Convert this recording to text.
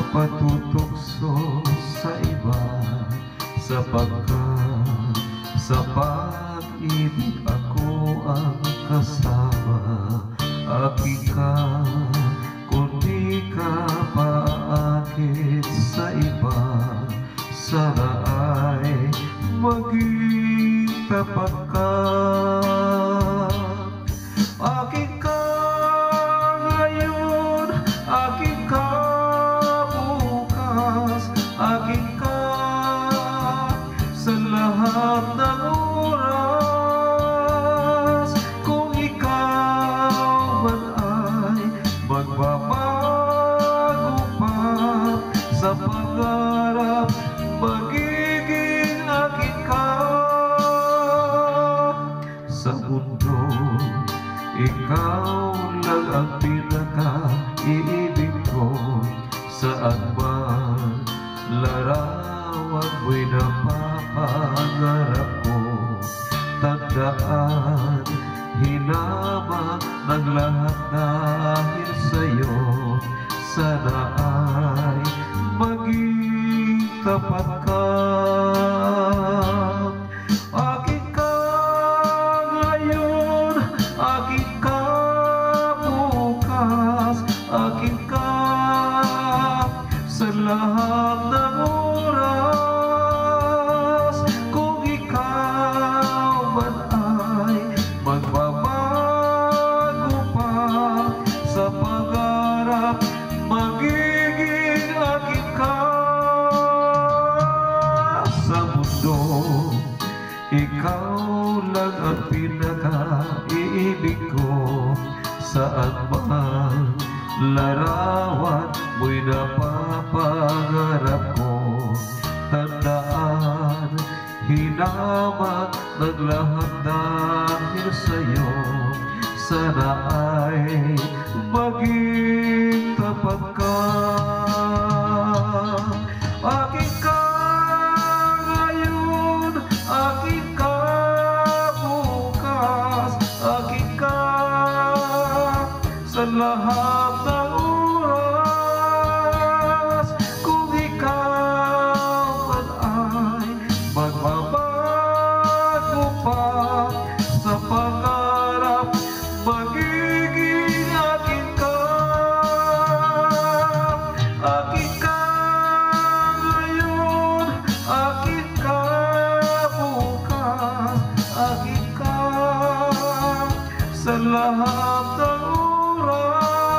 patutukso sa iba, sapagkat sa pag-ibig ako ang kasama. Aking ka, kundi ka paakit sa iba, sana ay maging tapat ka. Aking ka ngayon, aking ka bukas, aking ka sa lahat ng oras. Kung ikaw man ay magbabago pa sa pangarap, magiging aking ka. Sa mundo, ikaw lang ang pinaka-iibig ko. Saan man larawan mo'y napapangarap ko. Tandaan, hinamak ng lahat dahil sa'yo. Sana ay maging tapat ka. Aking ka ngayon, aking ka bukas, aking ka sa lahat ng oras. Kung ikaw man ay magbabago pa sa pangarap, magiging aking ka. Sa mundo, ikaw lang ang pinaka-iibig ko. Saan man larawan mo'y napapangarap ko. Tandaan, hinamak ng lahat dahil sa'yo. Sana ay maging tapat ka. Aking ka ngayon, aking ka bukas, aking ka sa lahat ng oras. Kung ikaw man ay magbabago pa sa pangarap, magiging aking ka. Aking ka ngayon, aking ka bukas, aking ka sa lahat ng oras.